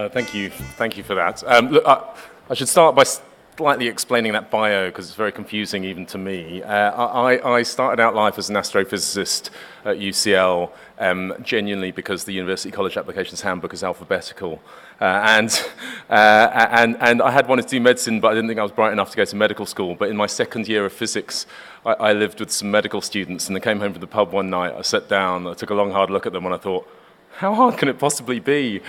Thank you for that. Look, I should start by slightly explaining that bio because it's very confusing even to me. I started out life as an astrophysicist at UCL, genuinely because the University College Applications Handbook is alphabetical. And I had wanted to do medicine, but I didn't think I was bright enough to go to medical school. But in my second year of physics, I lived with some medical students, and I came home from the pub one night. I sat down, I took a long, hard look at them, and I thought, how hard can it possibly be?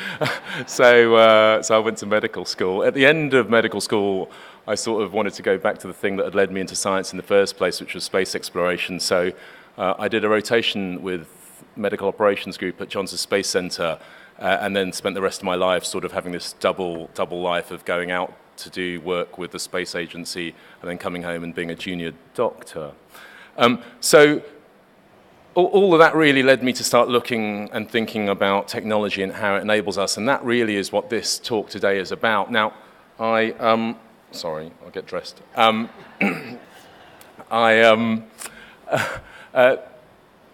So I went to medical school. At the end of medical school, I sort of wanted to go back to the thing that had led me into science in the first place, which was space exploration. So I did a rotation with medical operations group at Johnson Space Center, and then spent the rest of my life sort of having this double life of going out to do work with the space agency and then coming home and being a junior doctor. So all of that really led me to start looking and thinking about technology and how it enables us, and that really is what this talk today is about. Now, sorry, I'll get dressed.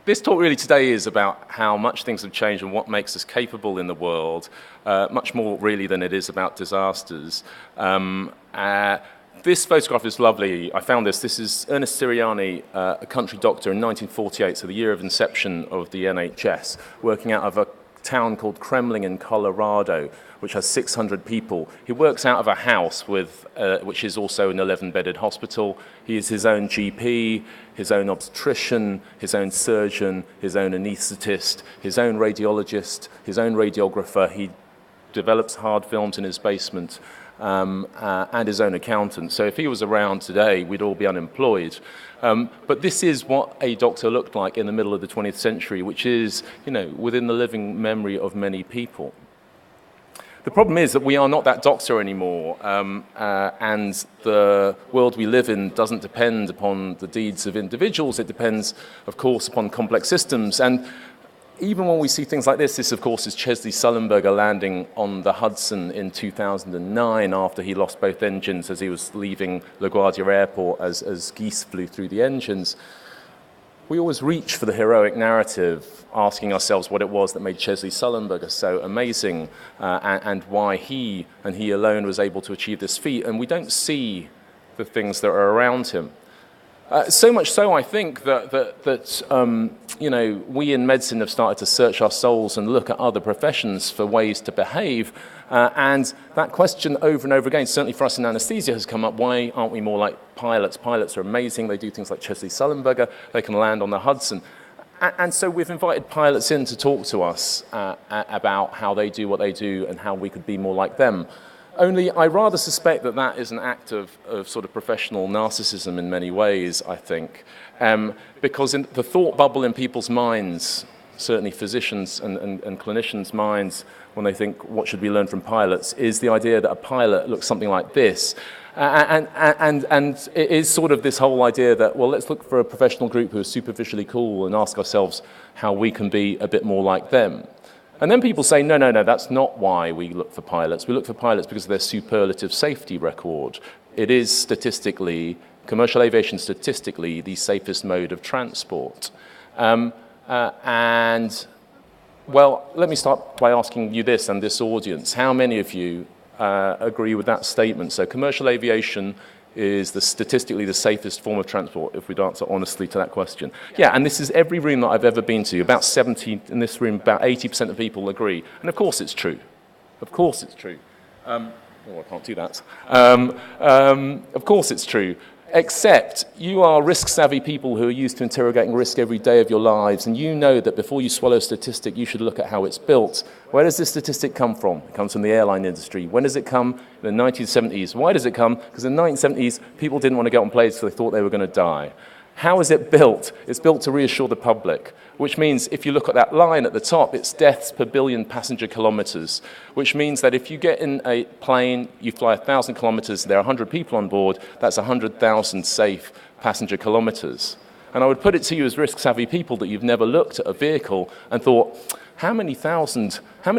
This talk really today is about how much things have changed and what makes us capable in the world, much more really than it is about disasters. This photograph is lovely. I found this. This is Ernest Siriani, a country doctor in 1948, so the year of inception of the NHS, working out of a town called Kremling in Colorado, which has 600 people. He works out of a house with, which is also an 11-bedded hospital. He is his own GP, his own obstetrician, his own surgeon, his own anaesthetist, his own radiologist, his own radiographer. He develops hard films in his basement. And his own accountant. So if he was around today, we'd all be unemployed. But this is what a doctor looked like in the middle of the 20th century, which is, within the living memory of many people. The problem is that we are not that doctor anymore, and the world we live in doesn't depend upon the deeds of individuals. It depends, of course, upon complex systems. And even when we see things like this of course is Chesley Sullenberger landing on the Hudson in 2009 after he lost both engines as he was leaving LaGuardia Airport as geese flew through the engines. We always reach for the heroic narrative, asking ourselves what it was that made Chesley Sullenberger so amazing, and why he and he alone was able to achieve this feat, and we don't see the things that are around him. So much so, I think, that we in medicine have started to search our souls and look at other professions for ways to behave. And that question over and over again, certainly for us in anesthesia, has come up, why aren't we more like pilots? Pilots are amazing. They do things like Chesley Sullenberger. They can land on the Hudson. And so we've invited pilots in to talk to us about how they do what they do and how we could be more like them. Only I rather suspect that that is an act of sort of professional narcissism in many ways, I think, because in the thought bubble in people's minds, certainly physicians and clinicians' minds, when they think, what should we learn from pilots, is the idea that a pilot looks something like this. And it is sort of this whole idea that, well, let's look for a professional group who are superficially cool and ask ourselves how we can be a bit more like them. And then people say, no, that's not why we look for pilots. We look for pilots because of their superlative safety record. It is statistically, commercial aviation statistically, the safest mode of transport. Well, let me start by asking you this and this audience. How many of you agree with that statement? So commercial aviation is statistically the safest form of transport, if we'd answer honestly to that question. Yeah, and this is every room that I've ever been to. About 70 in this room, about 80% of people agree. And of course it's true. Of course it's true. I can't do that. Of course it's true. Except you are risk-savvy people who are used to interrogating risk every day of your lives, and you know that before you swallow a statistic, you should look at how it's built. Where does this statistic come from? It comes from the airline industry. When does it come? In the 1970s. Why does it come? Because in the 1970s, people didn't want to get on planes because they thought they were going to die. How is it built? It's built to reassure the public, which means if you look at that line at the top, it's deaths per billion passenger kilometers, which means that if you get in a plane, you fly 1,000 kilometers, there are 100 people on board, that's 100,000 safe passenger kilometers. And I would put it to you as risk-savvy people that you've never looked at a vehicle and thought, how many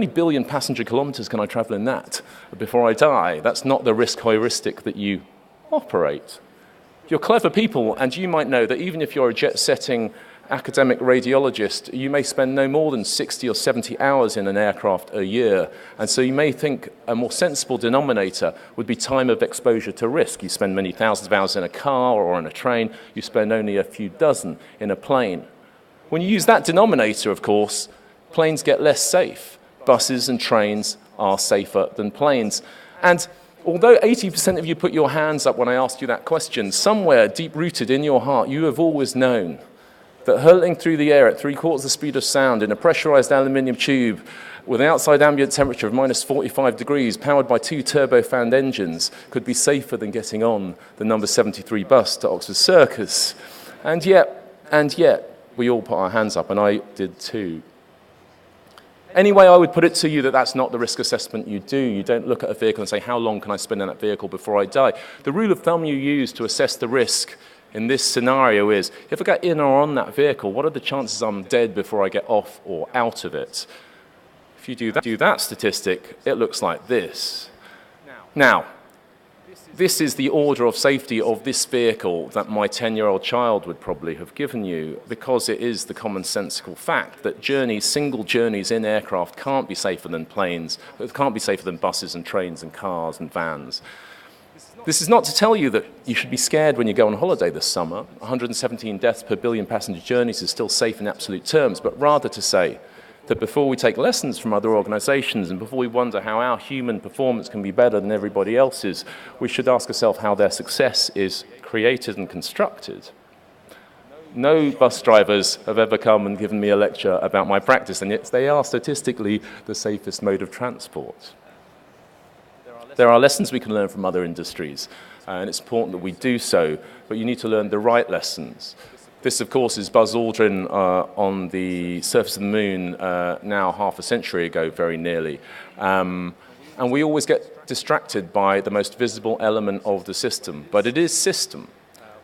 billion passenger kilometers can I travel in that before I die? That's not the risk heuristic that you operate. You're clever people, and you might know that even if you're a jet-setting academic radiologist, you may spend no more than 60 or 70 hours in an aircraft a year. And so you may think a more sensible denominator would be time of exposure to risk. You spend many thousands of hours in a car or on a train. You spend only a few dozen in a plane. When you use that denominator, of course, planes get less safe. Buses and trains are safer than planes. And although 80% of you put your hands up when I asked you that question, somewhere deep-rooted in your heart, you have always known that hurtling through the air at 3/4 the speed of sound in a pressurized aluminium tube with an outside ambient temperature of minus 45 degrees, powered by 2 turbofan engines, could be safer than getting on the number 73 bus to Oxford Circus. And yet, we all put our hands up, and I did too. Anyway, I would put it to you that that's not the risk assessment you do. You don't look at a vehicle and say, how long can I spend in that vehicle before I die? The rule of thumb you use to assess the risk in this scenario is, if I get in or on that vehicle, what are the chances I'm dead before I get off or out of it? If you do that statistic, it looks like this. Now, this is the order of safety of this vehicle that my 10-year-old child would probably have given you, because it is the commonsensical fact that single journeys in aircraft can't be safer than planes, it can't be safer than buses and trains and cars and vans. This is not to tell you that you should be scared when you go on holiday this summer. 117 deaths per billion passenger journeys is still safe in absolute terms, but rather to say that before we take lessons from other organizations and before we wonder how our human performance can be better than everybody else's, we should ask ourselves how their success is created and constructed. No bus drivers have ever come and given me a lecture about my practice, and yet they are statistically the safest mode of transport. There are lessons we can learn from other industries, and it's important that we do so, but you need to learn the right lessons. This, of course, is Buzz Aldrin on the surface of the moon now half a century ago, very nearly. And we always get distracted by the most visible element of the system, but it is system.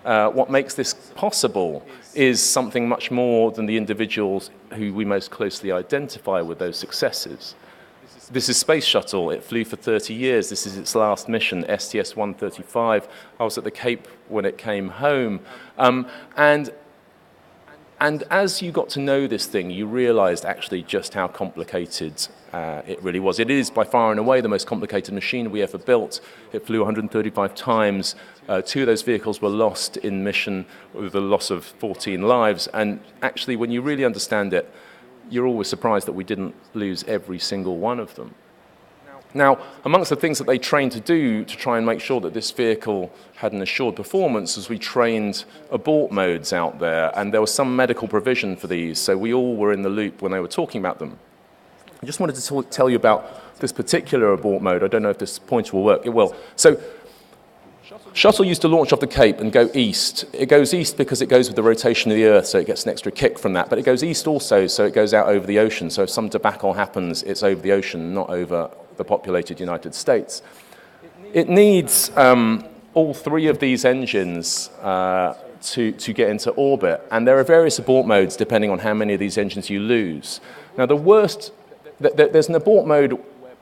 What makes this possible is something much more than the individuals who we most closely identify with those successes. This is Space Shuttle. It flew for 30 years. This is its last mission, STS-135. I was at the Cape when it came home. And as you got to know this thing, you realized actually just how complicated it really was. It is by far and away the most complicated machine we ever built. It flew 135 times. 2 of those vehicles were lost in mission with the loss of 14 lives. And actually, when you really understand it, you're always surprised that we didn't lose every single one of them. Now, amongst the things that they trained to do to try and make sure that this vehicle had an assured performance was we trained abort modes out there, and there was some medical provision for these, so we all were in the loop when they were talking about them. I just wanted to tell you about this particular abort mode. I don't know if this pointer will work. It will. So, Shuttle used to launch off the Cape and go east. It goes east because it goes with the rotation of the Earth, so it gets an extra kick from that. But it goes east also, so it goes out over the ocean. So if some debacle happens, it's over the ocean, not over the populated United States. It needs all 3 of these engines to get into orbit. And there are various abort modes depending on how many of these engines you lose. Now, there's an abort mode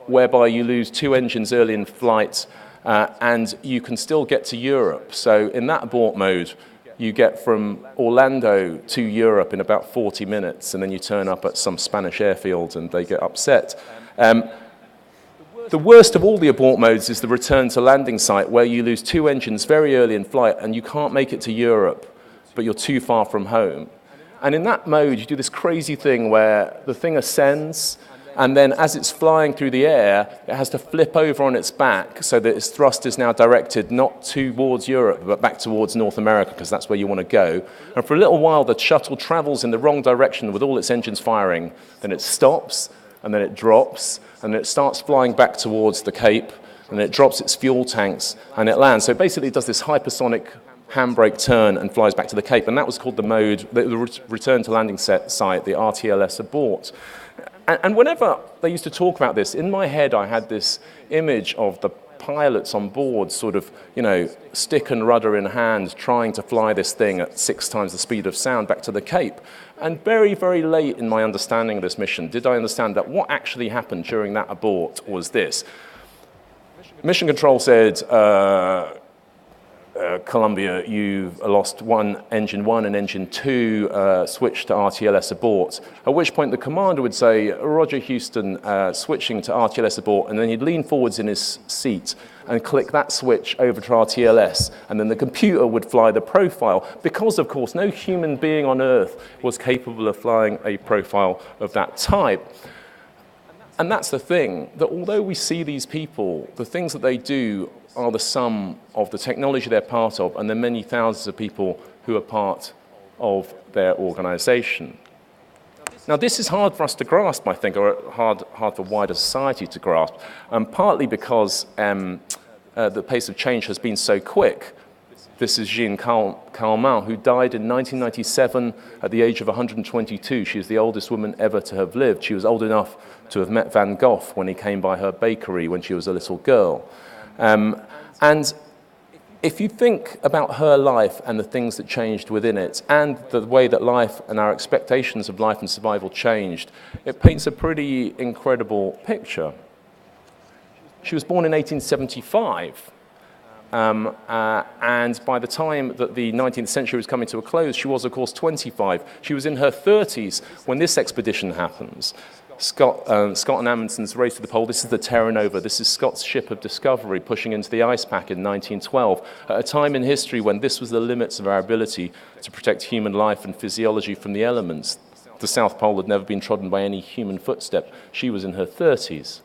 whereby you lose 2 engines early in flight, and you can still get to Europe. So in that abort mode, you get from Orlando to Europe in about 40 minutes, and then you turn up at some Spanish airfield and they get upset. The worst of all the abort modes is the return to landing site, where you lose 2 engines very early in flight and you can't make it to Europe, but you're too far from home. And in that mode, you do this crazy thing where the thing ascends, and then as it's flying through the air, it has to flip over on its back so that its thrust is now directed not towards Europe, but back towards North America, because that's where you want to go. And for a little while, the shuttle travels in the wrong direction with all its engines firing. Then it stops, and then it drops, and then it starts flying back towards the Cape, and it drops its fuel tanks, and it lands. So basically it does this hypersonic handbrake turn and flies back to the Cape, and that was called the mode, the return to landing site, the RTLS abort. And whenever they used to talk about this, in my head I had this image of the pilots on board sort of, stick and rudder in hand, trying to fly this thing at 6 times the speed of sound back to the Cape. And very, very late in my understanding of this mission did I understand that what actually happened during that abort was this. Mission Control said, Columbia, you've lost engine 1 and engine 2, switched to RTLS abort, at which point the commander would say, Roger Houston, switching to RTLS abort, and then he'd lean forwards in his seat and click that switch over to RTLS, and then the computer would fly the profile, because, of course, no human being on Earth was capable of flying a profile of that type. And that's the thing, that although we see these people, the things that they do are the sum of the technology they're part of and the many thousands of people who are part of their organization. Now, this is hard for us to grasp, I think, or hard for wider society to grasp, partly because the pace of change has been so quick. This is Jeanne Calment, who died in 1997 at the age of 122. She is the oldest woman ever to have lived. She was old enough to have met Van Gogh when he came by her bakery when she was a little girl. And if you think about her life and the things that changed within it, and the way that life and our expectations of life and survival changed, it paints a pretty incredible picture. She was born in 1875, and by the time that the 19th century was coming to a close, she was, of course, 25. She was in her 30s when this expedition happens. Scott and Amundsen's race to the pole. This is the Terra Nova. This is Scott's ship of discovery pushing into the ice pack in 1912, at a time in history when this was the limits of our ability to protect human life and physiology from the elements. The South Pole had never been trodden by any human footstep. She was in her 30s.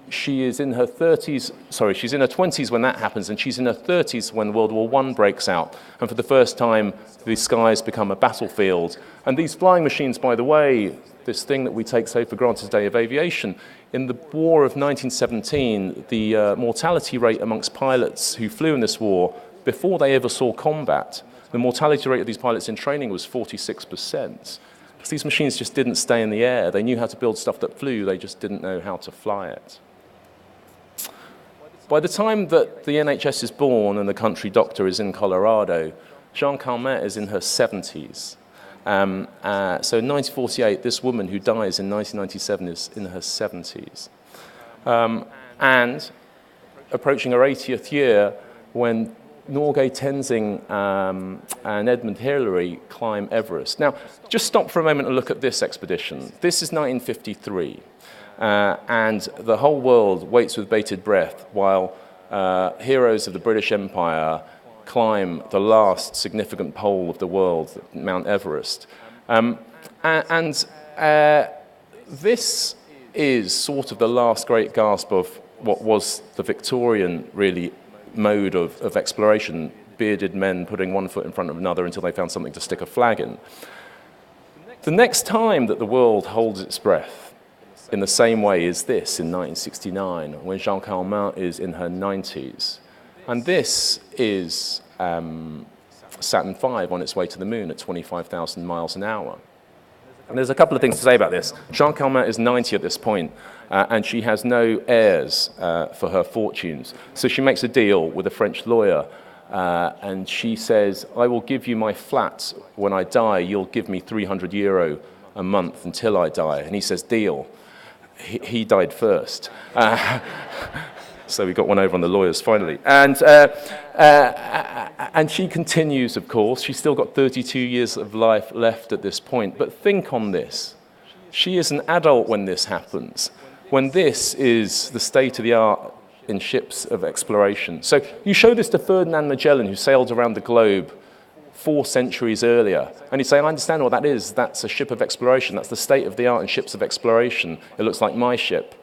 She is in her 30s, sorry, she's in her 20s when that happens, and she's in her 30s when World War I breaks out. And for the first time, the skies become a battlefield. And these flying machines, by the way, this thing that we take so for granted today of aviation, in the war of 1917, the mortality rate amongst pilots who flew in this war, before they ever saw combat, the mortality rate of these pilots in training was 46%. Because these machines just didn't stay in the air. They knew how to build stuff that flew, they just didn't know how to fly it. By the time that the NHS is born and the country doctor is in Colorado, Jeanne Calment is in her 70s. So in 1948, this woman who dies in 1997 is in her 70s. And approaching her 80th year when Norgay Tenzing and Edmund Hillary climb Everest. Now, just stop for a moment and look at this expedition. This is 1953. And the whole world waits with bated breath while heroes of the British Empire climb the last significant pole of the world, Mount Everest. This is sort of the last great gasp of what was the Victorian, really, mode of exploration, bearded men putting one foot in front of another until they found something to stick a flag in. The next time that the world holds its breath in the same way is this, in 1969, when Jeanne Calment is in her 90s. And this is Saturn V on its way to the moon at 25,000 miles an hour. And there's a couple of things to say about this. Jeanne Calment is 90 at this point, and she has no heirs for her fortunes. So she makes a deal with a French lawyer, and she says, I will give you my flat when I die. You'll give me €300 a month until I die. And he says, deal. He died first. So we got one over on the lawyers finally. And she continues, of course. She's still got 32 years of life left at this point. But think on this. She is an adult when this happens, when this is the state of the art in ships of exploration. So you show this to Ferdinand Magellan, who sailed around the globe 4 centuries earlier. And you say, I understand what that is. That's a ship of exploration. That's the state of the art in ships of exploration. It looks like my ship.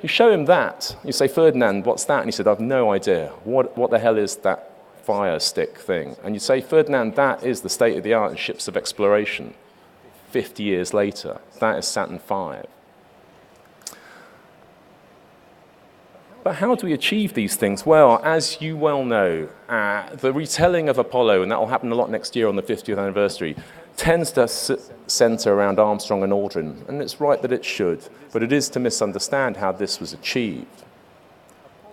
You show him that. You say, Ferdinand, what's that? And he said, I've no idea. What the hell is that fire stick thing? And you say, Ferdinand, that is the state of the art in ships of exploration. 50 years later, that is Saturn V. But how do we achieve these things? Well, as you well know, the retelling of Apollo, and that will happen a lot next year on the 50th anniversary, tends to center around Armstrong and Aldrin, and it's right that it should, but it is to misunderstand how this was achieved.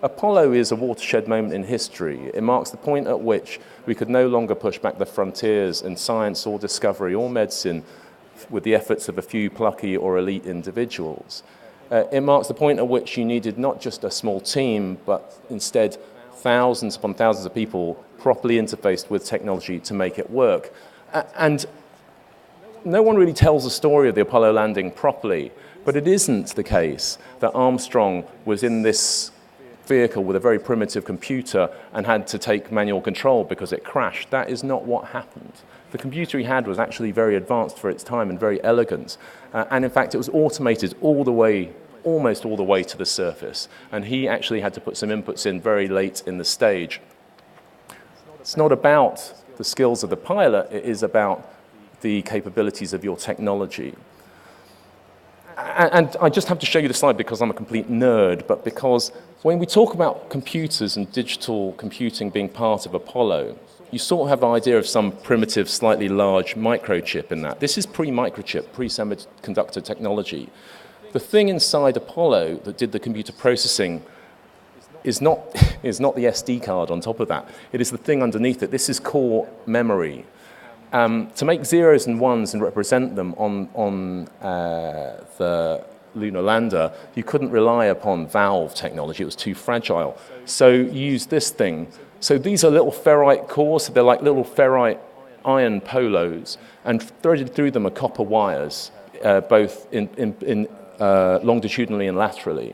Apollo is a watershed moment in history. It marks the point at which we could no longer push back the frontiers in science or discovery or medicine with the efforts of a few plucky or elite individuals. It marks the point at which you needed not just a small team, but instead thousands upon thousands of people properly interfaced with technology to make it work. And no one really tells the story of the Apollo landing properly, but it isn't the case that Armstrong was in this vehicle with a very primitive computer and had to take manual control because it crashed. That is not what happened. The computer he had was actually very advanced for its time and very elegant. And in fact, it was automated almost all the way to the surface. And he actually had to put some inputs in very late in the stage. It's not about the skills of the pilot, it is about the capabilities of your technology. And I just have to show you the slide because I'm a complete nerd, but because when we talk about computers and digital computing being part of Apollo, you sort of have an idea of some primitive, slightly large microchip in that. This is pre-microchip, pre-semiconductor technology. The thing inside Apollo that did the computer processing is not the SD card on top of that. It is the thing underneath it. This is core memory. To make zeros and ones and represent them on the lunar lander, you couldn't rely upon valve technology. It was too fragile. So you use this thing. So these are little ferrite cores. So they're like little ferrite iron polos. And threaded through them are copper wires, both in longitudinally and laterally.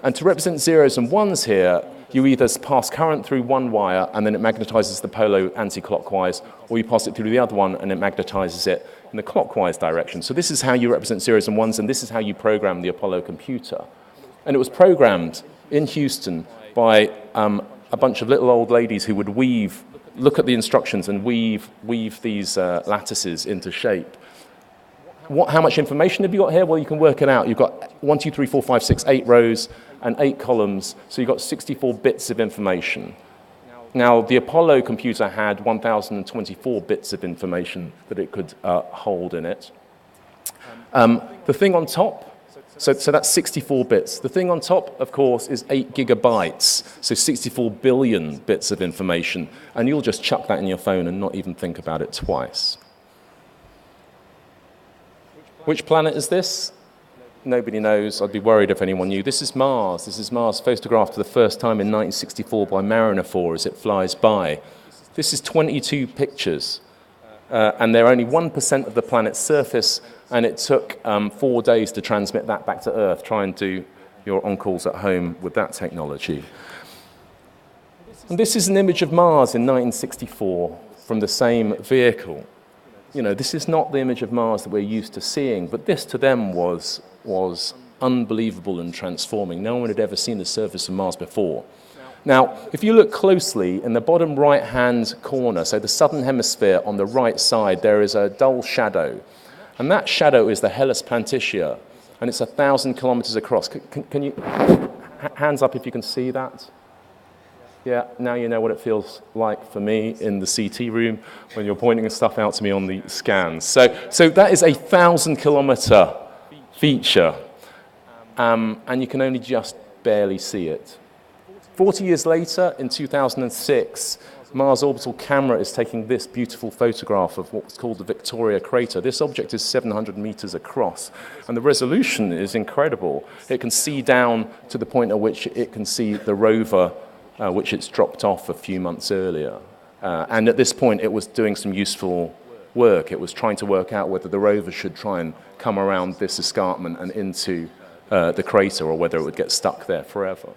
And to represent zeros and ones here, you either pass current through one wire and then it magnetizes the polo anti-clockwise, or you pass it through the other one and it magnetizes it in the clockwise direction. So this is how you represent zeros and ones, and this is how you program the Apollo computer. And it was programmed in Houston by a bunch of little old ladies who would look at the instructions and weave these lattices into shape. How much information have you got here? Well, you can work it out. You've got 1, 2, 3, 4, 5, 6, 8 rows and 8 columns, so you've got 64 bits of information. Now, the Apollo computer had 1,024 bits of information that it could hold in it. The thing on top, so that's 64 bits. The thing on top, of course, is 8 gigabytes, so 64 billion bits of information, and you'll just chuck that in your phone and not even think about it twice. Which planet is this? Nobody knows. I'd be worried if anyone knew. This is Mars. This is Mars photographed for the first time in 1964 by Mariner 4 as it flies by. This is 22 pictures, and they're only 1% of the planet's surface, and it took 4 days to transmit that back to Earth. Try and do your on-calls at home with that technology. And this is an image of Mars in 1964 from the same vehicle. You know, this is not the image of Mars that we're used to seeing, but this to them was unbelievable and transforming. No one had ever seen the surface of Mars before. Now, if you look closely, in the bottom right-hand corner, so the southern hemisphere on the right side, there is a dull shadow. And that shadow is the Hellas Plantitia, and it's 1,000 kilometers across. Can you, hands up if you can see that? Yeah, now you know what it feels like for me in the CT room when you're pointing stuff out to me on the scans. So that is a 1,000-kilometer feature, and you can only just barely see it. 40 years later, in 2006, Mars Orbital Camera is taking this beautiful photograph of what's called the Victoria Crater. This object is 700 meters across, and the resolution is incredible. It can see down to the point at which it can see the rover which it's dropped off a few months earlier. And at this point, it was doing some useful work. It was trying to work out whether the rover should try and come around this escarpment and into the crater, or whether it would get stuck there forever.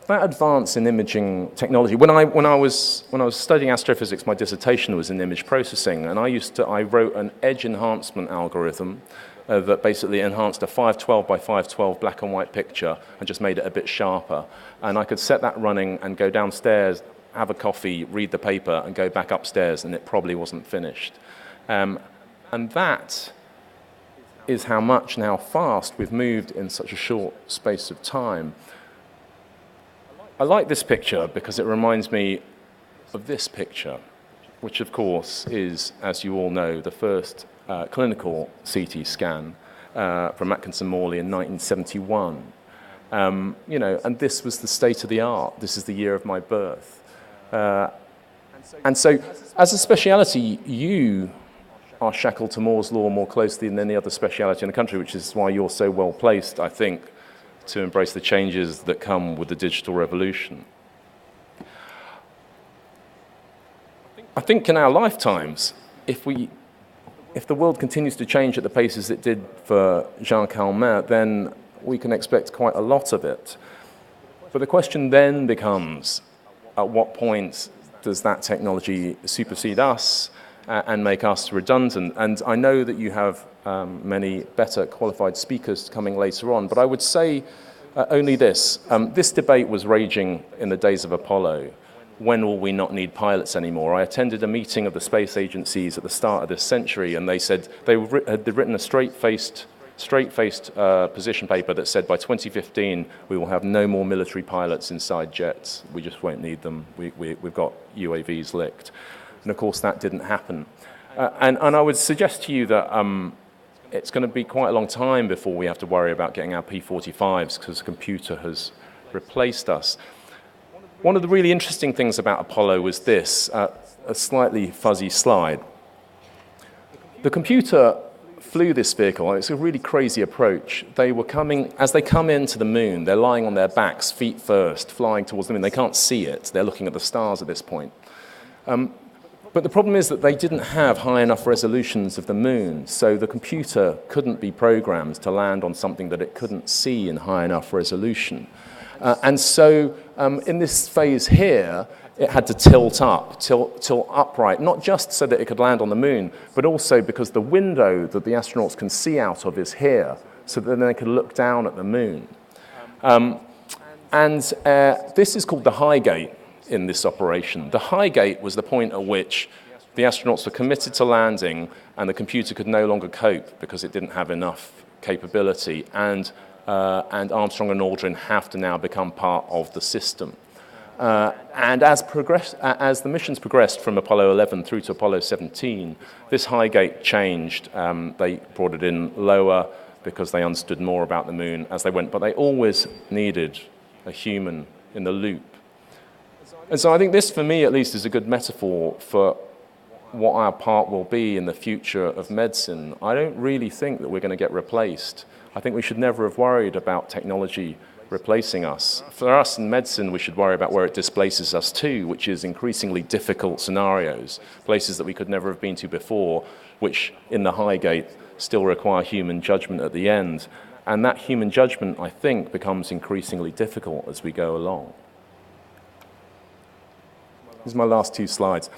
That advance in imaging technology, when I was studying astrophysics, my dissertation was in image processing, and I wrote an edge enhancement algorithm that basically enhanced a 512 by 512 black and white picture and just made it a bit sharper. And I could set that running and go downstairs, have a coffee, read the paper, and go back upstairs, and it probably wasn't finished. And that is how much and how fast we've moved in such a short space of time. I like this picture because it reminds me of this picture, which of course is, as you all know, the first clinical CT scan from Atkinson Morley in 1971. You know, and this was the state of the art. This is the year of my birth. And so, as a speciality, you are shackled to Moore's law more closely than any other speciality in the country, which is why you're so well placed, I think, to embrace the changes that come with the digital revolution. I think in our lifetimes, if the world continues to change at the paces it did for Jean Calment, then we can expect quite a lot of it. But the question then becomes, at what point does that technology supersede us and make us redundant? And I know that you have many better qualified speakers coming later on, but I would say only this. This debate was raging in the days of Apollo. When will we not need pilots anymore? I attended a meeting of the space agencies at the start of this century, and they said they had written a straight-faced position paper that said by 2015 we will have no more military pilots inside jets. We just won't need them. We've got UAVs licked. And of course that didn't happen. And I would suggest to you that it's going to be quite a long time before we have to worry about getting our P-45s because the computer has replaced us. One of the really interesting things about Apollo was this, a slightly fuzzy slide. The computer flew this vehicle. It's a really crazy approach. They were coming, as they come into the moon, they're lying on their backs, feet first, flying towards the moon. They can't see it. They're looking at the stars at this point. But the problem is that they didn't have high enough resolutions of the moon, so the computer couldn't be programmed to land on something that it couldn't see in high enough resolution. And so in this phase here, it had to tilt upright, not just so that it could land on the moon, but also because the window that the astronauts can see out of is here, so that then they could look down at the moon. This is called the high gate in this operation. The high gate was the point at which the astronauts were committed to landing and the computer could no longer cope because it didn't have enough capability, and Armstrong and Aldrin have to now become part of the system. And as the missions progressed from Apollo 11 through to Apollo 17, this high gate changed. They brought it in lower because they understood more about the moon as they went, but they always needed a human in the loop. And so I think this, for me at least, is a good metaphor for what our part will be in the future of medicine. I don't really think that we're going to get replaced. I think we should never have worried about technology replacing us. For us in medicine, we should worry about where it displaces us to, which is increasingly difficult scenarios, places that we could never have been to before, which in the high gate still require human judgment at the end. And that human judgment, I think, becomes increasingly difficult as we go along. These are my last two slides.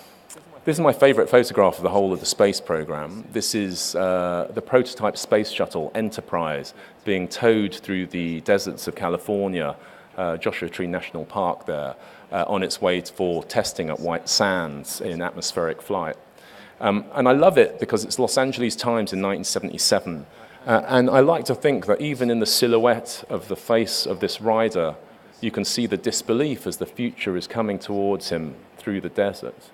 This is my favorite photograph of the whole of the space program. This is the prototype space shuttle, Enterprise, being towed through the deserts of California, Joshua Tree National Park there, on its way for testing at White Sands in atmospheric flight. And I love it because it's Los Angeles Times in 1977. And I like to think that even in the silhouette of the face of this rider, you can see the disbelief as the future is coming towards him through the desert.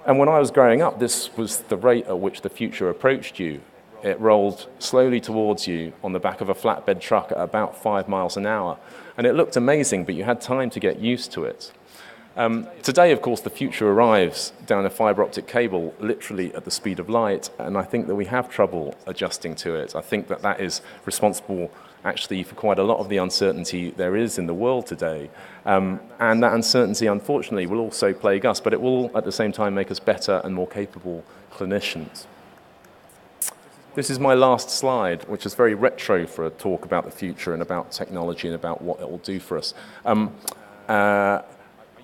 And when I was growing up, this was the rate at which the future approached you. It rolled slowly towards you on the back of a flatbed truck at about 5 miles an hour. And it looked amazing, but you had time to get used to it. Today, of course, the future arrives down a fiber optic cable, literally at the speed of light, and I think that we have trouble adjusting to it. I think that that is responsible, actually, for quite a lot of the uncertainty there is in the world today. And that uncertainty, unfortunately, will also plague us, but it will, at the same time, make us better and more capable clinicians. This is my last slide, which is very retro for a talk about the future and about technology and about what it will do for us.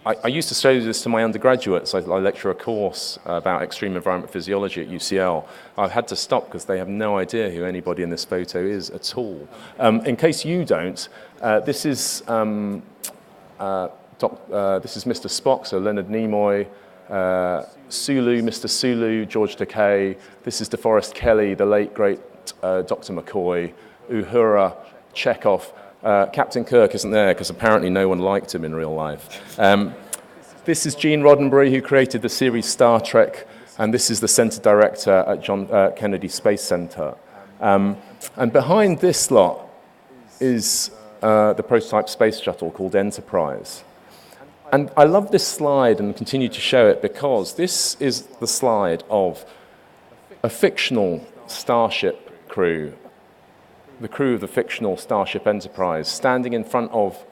I used to show this to my undergraduates. I lecture a course about extreme environment physiology at UCL. I've had to stop because they have no idea who anybody in this photo is at all. In case you don't, this is Mr. Spock, so Leonard Nimoy, Sulu, Mr. Sulu, George Takei. This is DeForest Kelley, the late, great Dr. McCoy, Uhura, Chekhov. Captain Kirk isn't there because apparently no one liked him in real life. This is Gene Roddenberry, who created the series Star Trek, and this is the center director at John Kennedy Space Center. And behind this lot is the prototype space shuttle called Enterprise. And I love this slide and continue to show it because this is the slide of a fictional starship crew, the crew of the fictional Starship Enterprise, standing in front of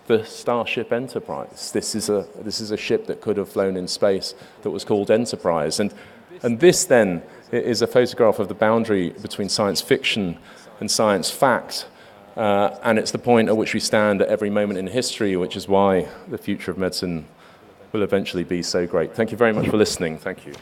the Starship Enterprise. This is a ship that could have flown in space that was called Enterprise. And this then is a photograph of the boundary between science fiction and science fact. And it's the point at which we stand at every moment in history, which is why the future of medicine will eventually be so great. Thank you very much for listening. Thank you.